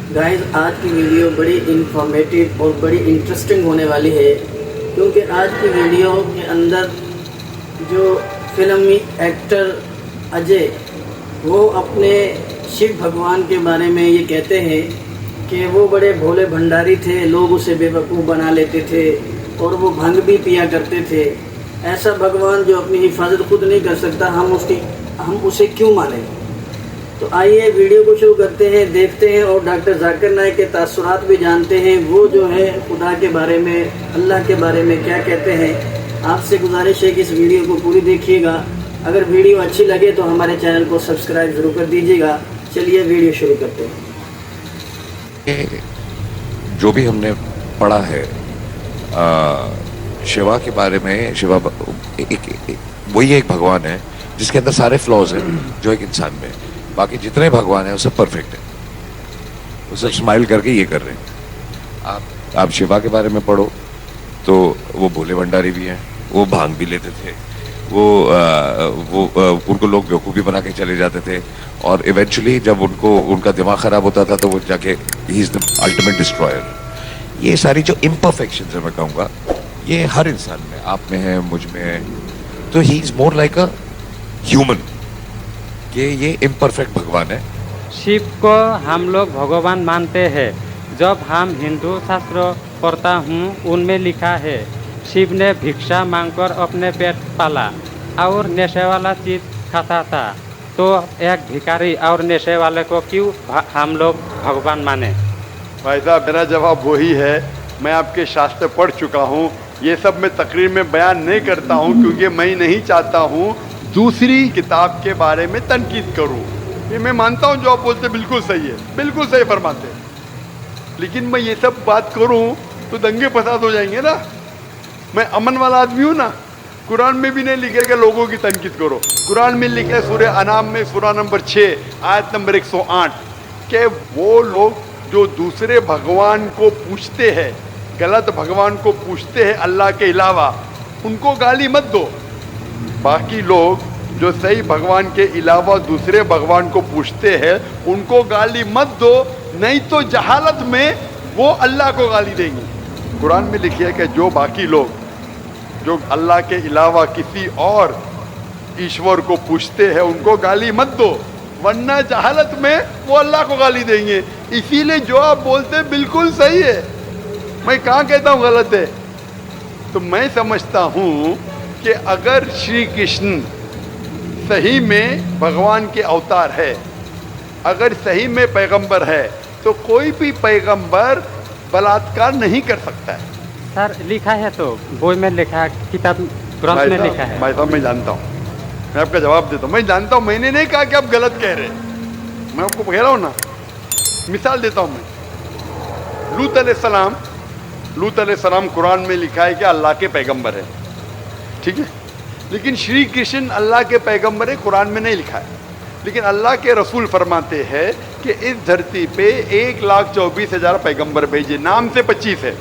Guys, आज की video बड़ी इंफॉर्मेटिव और बड़ी इंटरेस्टिंग होने वाली है, क्योंकि आज की वीडियो के अंदर जो फिल्मी एक्टर अजय वो अपने शिव भगवान के बारे में ये कहते हैं कि वो बड़े भोले भंडारी थे, लोग उसे बेवकूफ़ बना लेते थे और वो भंग भी पिया करते थे। ऐसा भगवान जो अपनी हिफाजत खुद नहीं कर सकता, हम उसे क्यों मानें? तो आइए वीडियो को शुरू करते हैं, देखते हैं और डॉक्टर जाकिर नाइक के तासुरात भी जानते हैं। वो जो है खुदा के बारे में, अल्लाह के बारे में क्या कहते हैं। आपसे गुजारिश है कि इस वीडियो को पूरी देखिएगा। अगर वीडियो अच्छी लगे तो हमारे चैनल को सब्सक्राइब ज़रूर कर दीजिएगा। चलिए वीडियो शुरू करते हैं। जो भी हमने पढ़ा है शिवा के बारे में, शिवा वही एक भगवान है जिसके अंदर सारे फ्लॉज हैं जो एक इंसान में। बाकी जितने भगवान हैं वो सब परफेक्ट है, वो सब स्माइल करके ये कर रहे हैं। आप शिवा के बारे में पढ़ो तो वो भोले भंडारी भी हैं, वो भांग भी लेते थे, उनको लोग बेवकूफ़ भी बना के चले जाते थे और इवेंचुअली जब उनका दिमाग ख़राब होता था तो वो जाके he is the ultimate destroyer. ये सारी जो इम्परफेक्शंस है मैं कहूँगा ये हर इंसान में, आप में है, मुझ में है। तो he is more like a human, कि ये इम्परफेक्ट भगवान है। शिव को हम लोग भगवान मानते हैं। जब हम हिंदू शास्त्र पढ़ता हूँ उनमें लिखा है शिव ने भिक्षा मांगकर अपने पेट पाला और नशे वाला चीज़ खाता था। तो एक भिखारी और नशे वाले को क्यों हम लोग भगवान माने? भाई साहब, मेरा जवाब वही है। मैं आपके शास्त्र पढ़ चुका हूँ। ये सब मैं तकरीर में बयान नहीं करता हूँ क्योंकि मैं नहीं चाहता हूँ दूसरी किताब के बारे में तनकीद करूँ। ये मैं मानता हूँ जो आप बोलते बिल्कुल सही है, बिल्कुल सही फरमाते हैं, लेकिन मैं ये सब बात करूँ तो दंगे फसाद हो जाएंगे ना। मैं अमन वाला आदमी हूँ ना। कुरान में भी नहीं लिखे कि लोगों की तनकीद करो। कुरान में लिखे है सूरह अनाम में सूरह नंबर 6 आयत नंबर 108 कि वो लोग जो दूसरे भगवान को पूछते हैं, गलत भगवान को पूछते हैं अल्लाह के अलावा, उनको गाली मत दो। बाकी लोग जो सही भगवान के अलावा दूसरे भगवान को पूछते हैं उनको गाली मत दो, नहीं तो जहालत में वो अल्लाह को गाली देंगे। कुरान में लिखी है कि जो बाकी लोग जो अल्लाह के अलावा किसी और ईश्वर को पूछते हैं उनको गाली मत दो, वरना जहालत में वो अल्लाह को गाली देंगे। इसीलिए जो आप बोलते हैं बिल्कुल सही है। मैं कहाँ कहता हूँ गलत है? तो मैं समझता हूँ कि अगर श्री कृष्ण सही में भगवान के अवतार है, अगर सही में पैगंबर है, तो कोई भी पैगंबर बलात्कार नहीं कर सकता है। सर लिखा है, तो बोई में लिखा है, किताब ग्रंथ में लिखा है। भाई साहब, मैं जानता हूँ, मैं आपका जवाब देता हूँ। मैं जानता हूँ, मैंने नहीं कहा कि आप गलत कह रहे हैं। मैं आपको कह रहा हूँ ना, मिसाल देता हूँ मैं। लूत अलैहिस्सलाम कुरान में लिखा है कि अल्लाह के पैगंबर है, ठीक है, लेकिन श्री कृष्ण अल्लाह के पैगंबर है, कुरान में नहीं लिखा है। लेकिन अल्लाह के रसूल फरमाते हैं कि इस धरती पे 1,24,000 पैगंबर भेजे, नाम से 25 है।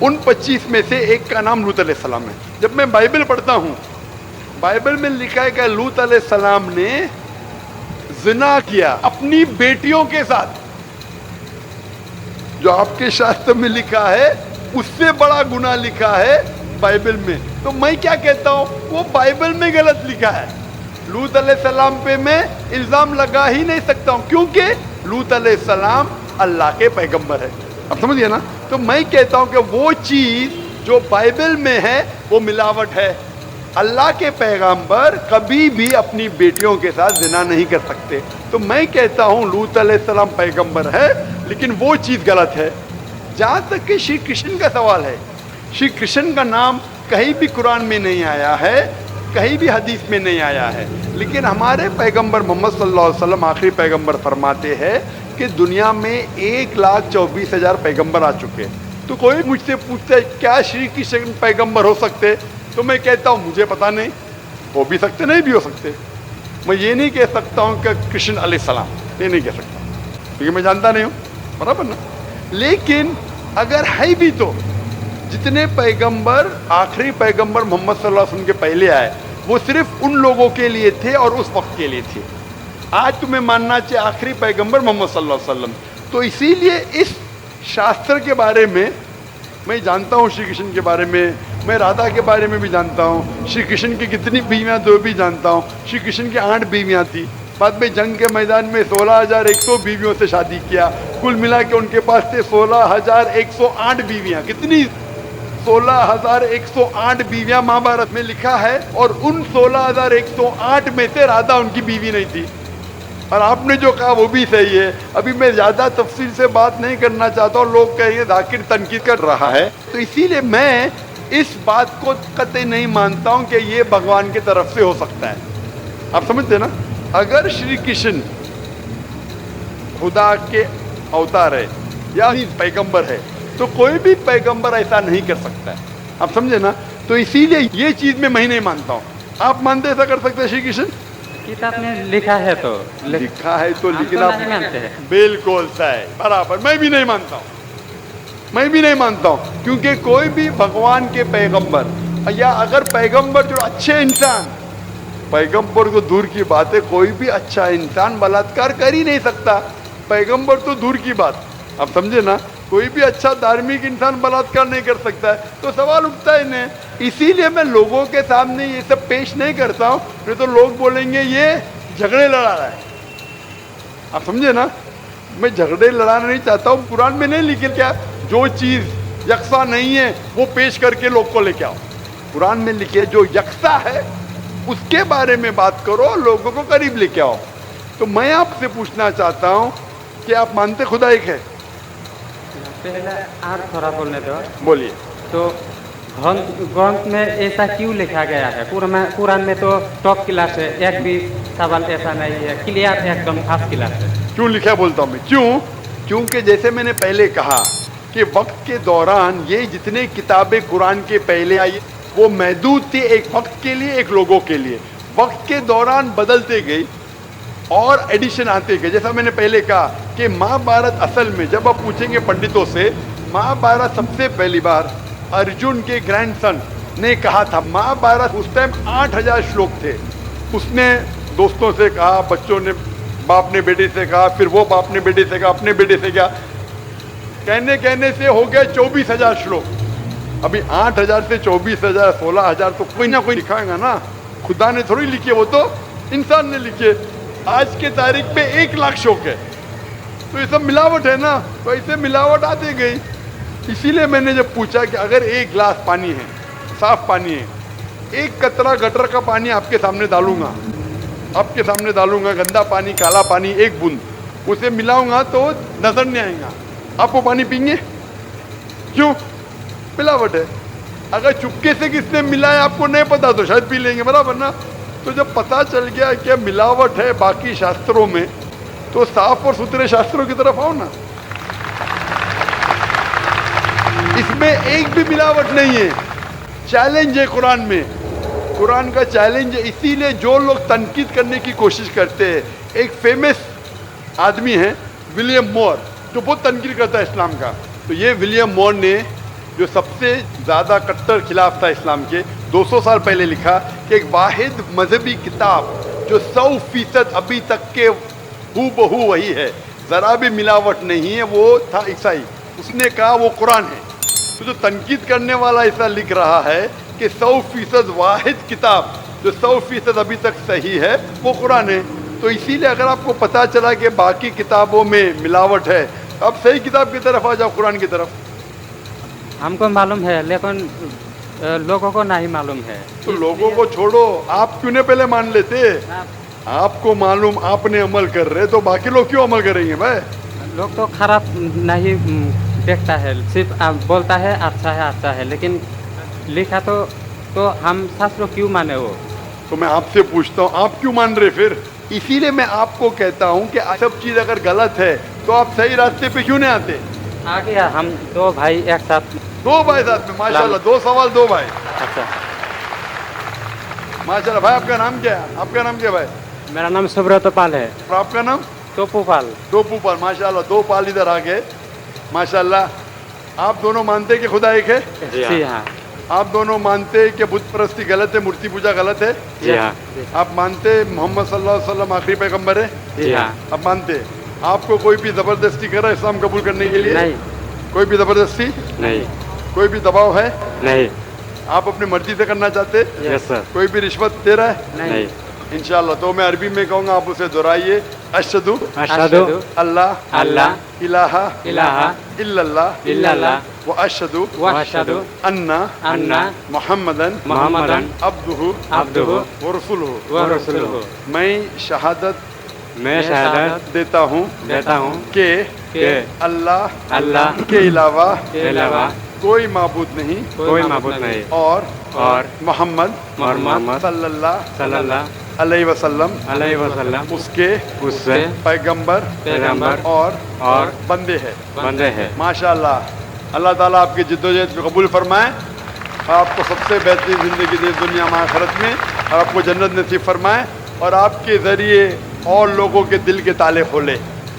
उन 25 में से एक का नाम लूत अलैहिस्सलाम है। जब मैं बाइबल पढ़ता हूँ, बाइबल में लिखा है कि लूत अलैहिस्सलाम ने जिना किया अपनी बेटियों के साथ। जो आपके शास्त्र में लिखा है उससे बड़ा गुनाह लिखा है बाइबल में। तो मैं क्या कहता हूँ, वो बाइबल में गलत लिखा है। लूत अलैहिस्सलाम पे मैं इल्ज़ाम लगा ही नहीं सकता हूँ क्योंकि लूत अलैहिस्सलाम अल्लाह के पैगंबर है। अब समझिए ना। तो मैं कहता हूँ कि वो चीज़ जो बाइबल में है वो मिलावट है। अल्लाह के पैगंबर कभी भी अपनी बेटियों के साथ जिना नहीं कर सकते। तो मैं कहता हूँ लूत अलैहिस्सलाम पैगंबर है, लेकिन वो चीज़ गलत है। जहाँ तक कि श्री कृष्ण का सवाल है, श्री कृष्ण का नाम कहीं भी कुरान में नहीं आया है, कहीं भी हदीस में नहीं आया है। लेकिन हमारे पैगंबर मोहम्मद सल्लल्लाहु अलैहि वसल्लम आखिरी पैगंबर फरमाते हैं कि दुनिया में 1,24,000 पैगंबर आ चुके हैं। तो कोई मुझसे पूछता है क्या श्री कृष्ण पैगंबर हो सकते, तो मैं कहता हूँ मुझे पता नहीं, हो भी सकते नहीं भी हो सकते। मैं ये नहीं कह सकता हूँ कि कृष्ण अलैहिस्सलाम, ये नहीं कह सकता क्योंकि मैं जानता नहीं हूँ, बराबर ना। लेकिन अगर है भी तो जितने पैगंबर आखिरी पैगंबर मोहम्मद सल्लल्लाहु अलैहि वसल्लम के पहले आए वो सिर्फ उन लोगों के लिए थे और उस वक्त के लिए थे। आज तुम्हें मानना चाहिए आखिरी पैगंबर मोहम्मद सल्लल्लाहु अलैहि वसल्लम, तो इसीलिए इस शास्त्र के बारे में मैं जानता हूँ, श्री कृष्ण के बारे में, मैं राधा के बारे में भी जानता हूँ, श्री कृष्ण की कितनी बीवियाँ तो भी जानता हूँ। श्री कृष्ण की 8 बीवियाँ थी, बाद में जंग के मैदान में 16,100 बीवियों से शादी किया, कुल मिला के उनके पास थे 16,108 बीवियाँ। कितनी? 16,108 बीवियाँ महाभारत में लिखा है, और उन 16,108 में से राधा उनकी बीवी नहीं थी। और आपने जो कहा वो भी सही है। अभी मैं ज्यादा तफसील से बात नहीं करना चाहता हूँ, लोग कहेंगे जाकिर तनकीद कर रहा है, तो इसीलिए मैं इस बात को कतई नहीं मानता हूँ कि ये भगवान की तरफ से हो सकता है। आप समझते ना, अगर श्री कृष्ण खुदा के अवतार है या पैगंबर है, तो कोई भी पैगंबर ऐसा नहीं कर सकता है। आप समझे ना, तो इसीलिए ये चीज में मैं नहीं मानता हूँ। आप मानते ऐसा कर सकते हैं श्री कृष्ण? किताब में लिखा है तो लिखा है तो, हम लेकिन तो आप नहीं मानते हैं। बिल्कुल सही, बराबर। मैं भी नहीं मानता हूँ, मैं भी नहीं मानता हूँ, क्योंकि कोई भी भगवान के पैगंबर, या अगर पैगंबर जो अच्छे इंसान, पैगंबर तो दूर की बात है, कोई भी अच्छा इंसान बलात्कार कर ही नहीं सकता। पैगंबर तो दूर की बात, आप समझे ना, कोई भी अच्छा धार्मिक इंसान बलात्कार नहीं कर सकता है, तो सवाल उठता ही नहीं। इसीलिए मैं लोगों के सामने ये सब पेश नहीं करता हूँ, नहीं तो लोग बोलेंगे ये झगड़े लड़ा रहा है। आप समझे ना, मैं झगड़े लड़ाना नहीं चाहता हूँ। कुरान में नहीं लिखे क्या, जो चीज यकसा नहीं है वो पेश करके लोग को लेके आओ। कुरान में लिखे जो यकसा है उसके बारे में बात करो, लोगों को करीब लेके आओ। तो मैं आपसे पूछना चाहता हूँ कि आप मानते खुदा एक है? पहले और थोड़ा बोलने दो। बोलिए। तो ग्रंथ में ऐसा क्यों लिखा गया है? कुरान में तो टॉप क्लास है, एक भी सवाल ऐसा नहीं है, क्लियर एकदम फर्स्ट क्लास है। क्यों लिखा बोलता हूँ मैं, क्यों? क्योंकि जैसे मैंने पहले कहा कि वक्त के दौरान ये जितने किताबें कुरान के पहले आई वो महदूद थी, एक वक्त के लिए, एक लोगों के लिए। वक्त के दौरान बदलते गई और एडिशन आते गए। जैसा मैंने पहले कहा कि महाभारत असल में जब आप पूछेंगे पंडितों से, महाभारत सबसे पहली बार अर्जुन के ग्रैंडसन ने कहा था। महाभारत उस टाइम 8,000 श्लोक थे। उसने दोस्तों से कहा, बच्चों ने बाप ने बेटे से कहा, फिर वो बाप ने बेटे से कहा, अपने बेटे से कहा, कहने से हो गया 24,000 श्लोक। अभी 8,000 से 24,000, 16,000 तो कोई ना कोई लिखाएगा ना, खुदा ने थोड़ी लिखे, वो तो इंसान ने लिखे। आज के तारीख पे 1,00,000 श्लोक है, तो ये सब मिलावट है ना, तो ऐसे मिलावट आती गई। इसीलिए मैंने जब पूछा कि अगर 1 गिलास पानी है, साफ पानी है, 1 कतरा गटर का पानी आपके सामने डालूंगा, आपके सामने डालूंगा, गंदा पानी, काला पानी, 1 बूंद उसे मिलाऊंगा तो नजर नहीं आएगा, आप वो पानी पीएंगे? क्यों? मिलावट है। अगर चुपके से किसने मिलाया आपको नहीं पता तो शायद पी लेंगे, बराबर ना। तो जब पता चल गया कि मिलावट है बाकी शास्त्रों में, तो साफ और सुथरे शास्त्रों की तरफ आओ ना। इसमें एक भी मिलावट नहीं है। चैलेंज है कुरान में, कुरान का चैलेंज है। इसीलिए जो लोग तनकीद करने की कोशिश करते हैं, एक फेमस आदमी है विलियम मोर, जो बहुत तनकीद करता है इस्लाम का। तो ये विलियम मोर ने, जो सबसे ज़्यादा कट्टर खिलाफ था इस्लाम के, 200 साल पहले लिखा कि एक वाहिद मजहबी किताब जो 100% अभी तक के हूबहू वही है, ज़रा भी मिलावट नहीं है, वो था ईसाई। उसने कहा वो कुरान है। तो जो तनकीद करने वाला ऐसा लिख रहा है कि 100% वाहिद किताब जो 100% अभी तक सही है वो कुरान है। तो इसीलिए अगर आपको पता चला कि बाकी किताबों में मिलावट है, अब सही किताब की तरफ आ जाओ, कुरान की तरफ। हमको मालूम है, लेकिन लोगों को नहीं मालूम है। तो लोगों को छोड़ो, आप क्यों नहीं पहले मान लेते? आपको मालूम, आपने अमल कर रहे, तो बाकी लोग क्यों अमल करेंगे भाई? लोग तो खराब नहीं देखता है, सिर्फ बोलता है अच्छा है, लेकिन लिखा तो हम शास्त्र क्यों माने वो? तो मैं आपसे पूछता हूँ, आप क्यों मान रहे फिर? इसीलिए मैं आपको कहता हूँ कि सब चीज़ अगर गलत है तो आप सही रास्ते पे क्यों नहीं आते? आ गया, हम 2 भाई एक साथ। 2 भाई साथ में, माशाल्लाह, 2 सवाल 2 भाई, अच्छा माशाल्लाह। भाई आपका नाम क्या है? आपका नाम क्या भाई? मेरा नाम सुब्रत पाल है। और आपका नाम? टोपू पाल। टोपू पाल, माशाल्लाह। 2 पाल इधर आ गए, माशाल्लाह। आप दोनों मानते हैं कि खुदा एक है? जी हाँ। आप दोनों मानते हैं कि बुत परस्ती गलत है, मूर्ति पूजा गलत है? जी हाँ। आप मानते हैं मोहम्मद सल्लल्लाहु अलैहि वसल्लम आखिरी पैगंबर है? जी हाँ। आप मानते हैं? आपको कोई भी जबरदस्ती कर रहा है इस्लाम कबूल करने के लिए? नहीं कोई भी जबरदस्ती, नहीं कोई भी दबाव है? नहीं आप अपनी मर्जी से करना चाहते? यस सर कोई भी रिश्वत दे रहा है? नहीं इंशाल्लाह। तो मैं अरबी में कहूँगा, आप उसे दोहराइए। अशहदु अशहदु अल्लाह अल्लाह इलाहा इलाहा इल्लल्लाह इल्लल्लाह व अशहदु व अशहदु अन्ना अन्ना मुहम्मदन मुहम्मदन अब्दुहु अब्दुहु व रसूलुहु। व रसूलुहु। मैं शहादत मैं शहादत देता हूँ देता हूँ कि कि अल्लाह अल्लाह के अलावा के अलावा कोई माबूद नहीं कोई माबूद नहीं और और मोहम्मद मोहम्मद सल्लल्लाहु सल्लल्लाहु अलैहि वसल्लम अलैहि वसल्लम उसके उससे पैगंबर पैगंबर और बंदे हैं। बंदे हैं। माशाअल्लाह। अल्लाह ताला आपकी जिद्दोजहद को कबूल फरमाए और आपको सबसे बेहतरीन ज़िंदगी दे दुनिया में आखिरत में, और आपको जन्नत नसीब फरमाए और आपके ज़रिए और लोगों के दिल के ताले खोले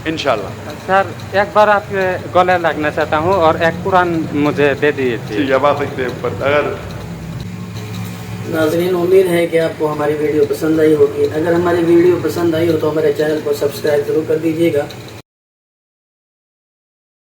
इंशाल्लाह। सर एक बार आपके गले लगना चाहता हूँ और एक कुरान मुझे दे दीजिए। ठीक है, आप आ सकते हैं ऊपर। अगर नाज़रीन, उम्मीद है कि आपको हमारी वीडियो पसंद आई होगी। अगर हमारी वीडियो पसंद आई हो तो हमारे चैनल को सब्सक्राइब जरूर कर दीजिएगा